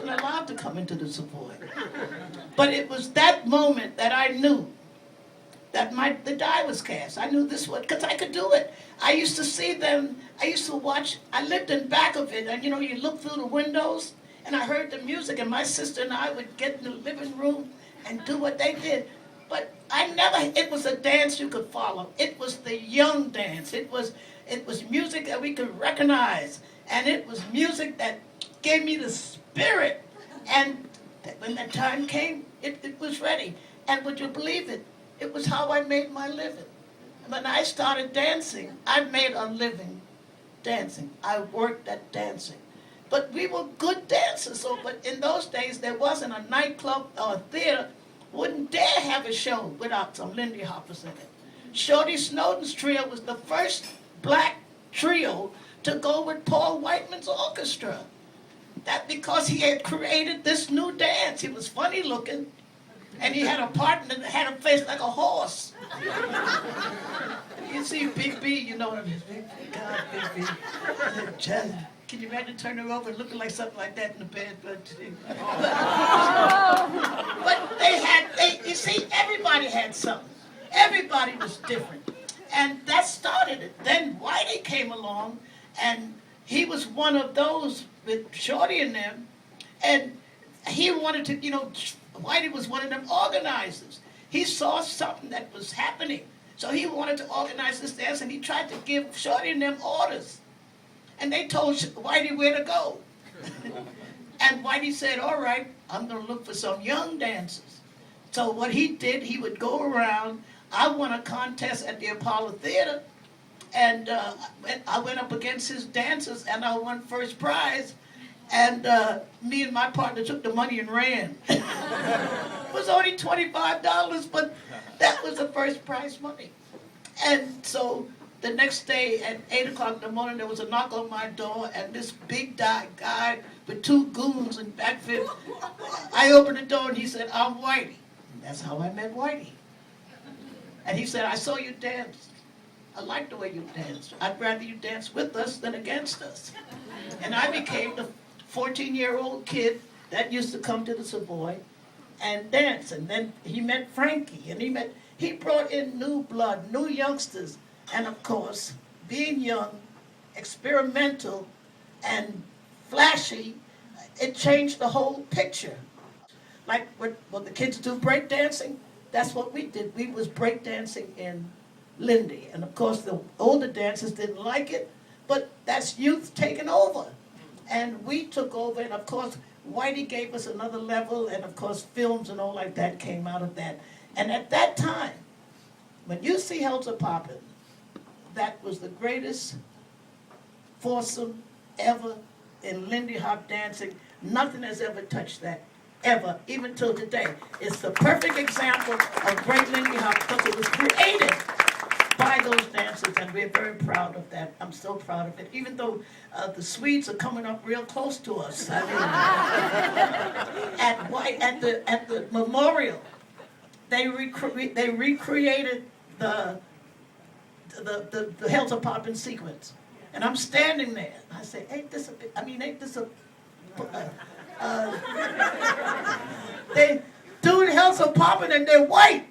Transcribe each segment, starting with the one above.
wasn't allowed to come into the Savoy. But it was that moment that I knew that the die was cast. I knew this was, because I could do it. I used to see them, I used to watch, I lived in back of it, and you know, you look through the windows, and I heard the music, and my sister and I would get in the living room and do what they did. But it was a dance you could follow. It was the young dance. It was music that we could recognize, and it was music that gave me the spirit. And when that time came, it was ready. And would you believe it? It was how I made my living. When I started dancing, I made a living dancing. I worked at dancing. But we were good dancers. But in those days, there wasn't a nightclub or a theater wouldn't dare have a show without some Lindy Hoppers in it. Shorty Snowden's trio was the first black trio to go with Paul Whiteman's orchestra. That because he had created this new dance. He was funny looking, and he had a partner that had a face like a horse. You see Big B, you know what I mean? God, Big B. Can you imagine turning her over and looking like something like that in the bed? But you see, everybody had something. Everybody was different. And that started it. Then Whitey came along, and he was one of those with Shorty and them, and he wanted to, Whitey was one of them organizers. He saw something that was happening, so he wanted to organize this dance, and he tried to give Shorty and them orders. And they told Whitey where to go. And Whitey said, all right, I'm going to look for some young dancers. So what he did, he would go around. I won a contest at the Apollo Theater, and I went up against his dancers, and I won first prize. And me and my partner took the money and ran. It was only $25, but that was the first prize money. And so the next day at 8 o'clock in the morning, there was a knock on my door, and this big guy with two goons in backfit, I opened the door, and he said, I'm Whitey. And that's how I met Whitey. And he said, I saw you dance. I like the way you dance. I'd rather you dance with us than against us. And I became the 14-year-old kid that used to come to the Savoy and dance. And then he met Frankie, and he brought in new blood, new youngsters. And of course, being young, experimental, and flashy, it changed the whole picture. Like when the kids do breakdancing, that's what we did. We was breakdancing in Lindy. And of course, the older dancers didn't like it, but that's youth taking over. And we took over, and of course, Whitey gave us another level, and of course, films and all like that came out of that. And at that time, when you see Helter Poppin', that was the greatest foursome ever in Lindy Hop dancing. Nothing has ever touched that, ever, even till today. It's the perfect example of great Lindy Hop because it was created by those dancers, and we're very proud of that. I'm so proud of it, even though the Swedes are coming up real close to us. I mean, at the memorial, they recreated the Helter Poppin' sequence. And I'm standing there. And I say, ain't this a they doing Helter Poppin' and they're white.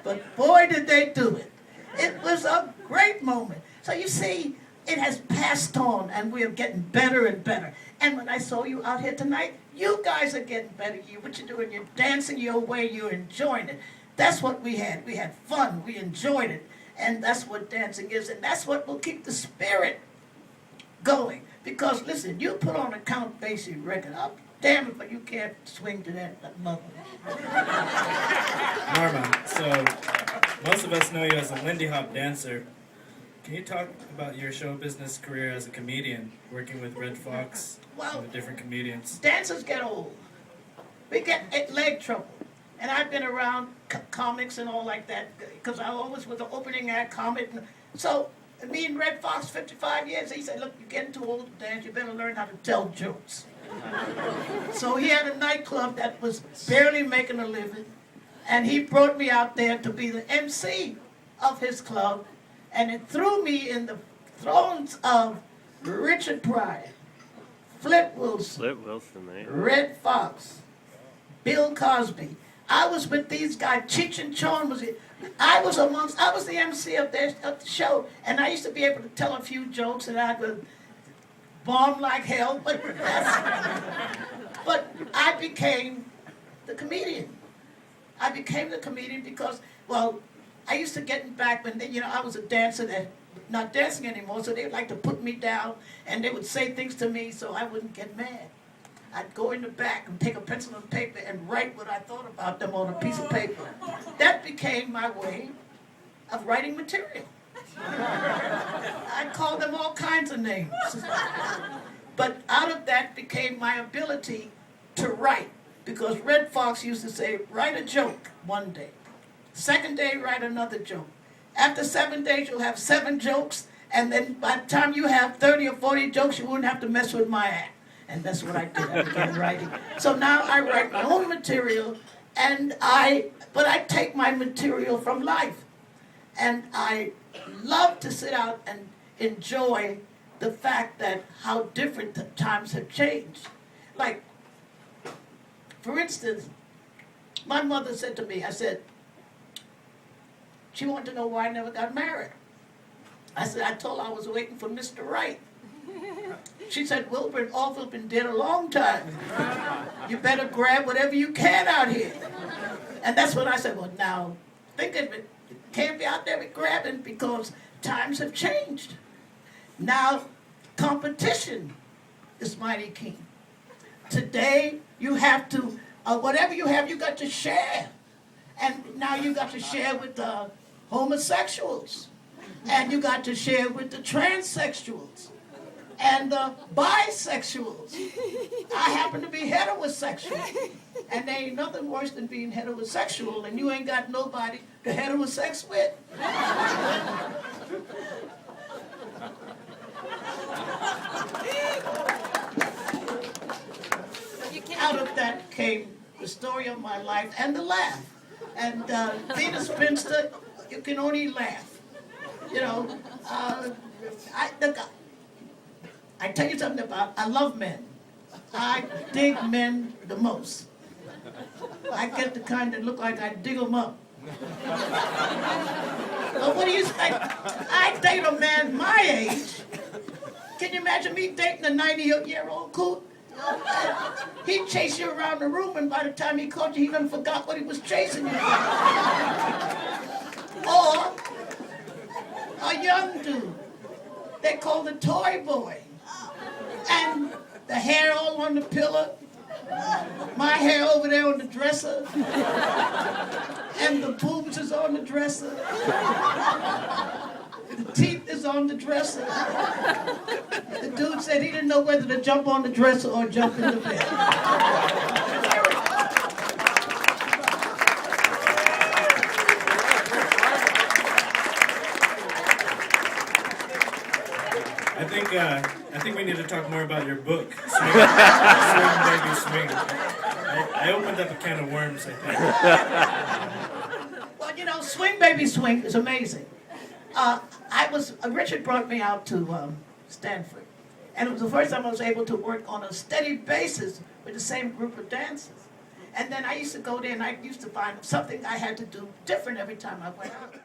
But boy, did they do it. It was a great moment. So you see, it has passed on, and we're getting better and better. And when I saw you out here tonight, you guys are getting better. What you're doing, you're dancing your way, you're enjoying it. That's what we had. We had fun. We enjoyed it. And that's what dancing is. And that's what will keep the spirit going. Because, listen, you put on a Count Basie record. I'll damn it, but you can't swing to that mother. Norma, so most of us know you as a Lindy Hop dancer. Can you talk about your show business career as a comedian, working with Red Fox and with different comedians? Dancers get old. We get leg trouble. And I've been around comics and all like that, because I always was an opening act comic. So me and Red Fox, 55 years, he said, look, you're getting too old to dance, you better learn how to tell jokes. So he had a nightclub that was barely making a living, and he brought me out there to be the MC of his club, and it threw me in the thrones of Richard Pryor, Flip Wilson, Flip Wilson, eh? Red Fox, Bill Cosby. I was with these guys. Cheech and Chong was it. I was the MC of the show, and I used to be able to tell a few jokes, and I would bomb like hell. But I became the comedian. I became the comedian because, well, I used to get back when I was a dancer that not dancing anymore, so they would like to put me down, and they would say things to me so I wouldn't get mad. I'd go in the back and take a pencil and paper and write what I thought about them on a piece of paper. That became my way of writing material. I called them all kinds of names. But out of that became my ability to write. Because Red Fox used to say, write a joke one day. Second day, write another joke. After 7 days, you'll have 7 jokes. And then by the time you have 30 or 40 jokes, you wouldn't have to mess with my act. And that's what I did. I began writing. So now I write my own material, but I take my material from life. And I love to sit out and enjoy the fact that how different the times have changed. Like, for instance, my mother said to me, she wanted to know why I never got married. I told her I was waiting for Mr. Right. She said, Wilbur and Orville have been dead a long time. You better grab whatever you can out here. And that's when I said, well, now, think of it. You can't be out there grabbing because times have changed. Now, competition is mighty keen. Today, you have to, whatever you have, you got to share. And now you got to share with the homosexuals. And you got to share with the transsexuals. And the bisexuals. I happen to be heterosexual. And there ain't nothing worse than being heterosexual and you ain't got nobody to heterosex with. Out of that came the story of my life and the laugh. And being a spinster, you can only laugh. I tell you something I love men. I dig men the most. I get the kind that look like I dig them up. But what do you expect? I date a man my age. Can you imagine me dating a 90-year-old coot? He'd chase you around the room, and by the time he caught you, he done forgot what he was chasing you for. Or a young dude they call the toy boy. And the hair all on the pillow, my hair over there on the dresser, and the boobs is on the dresser, the teeth is on the dresser. The dude said he didn't know whether to jump on the dresser or jump in the bed. I think we need to talk more about your book, Swing Baby Swing. I opened up a can of worms, I think. Well, Swing Baby Swing is amazing. Richard brought me out to Stanford, and it was the first time I was able to work on a steady basis with the same group of dancers. And then I used to go there and I used to find something I had to do different every time I went out.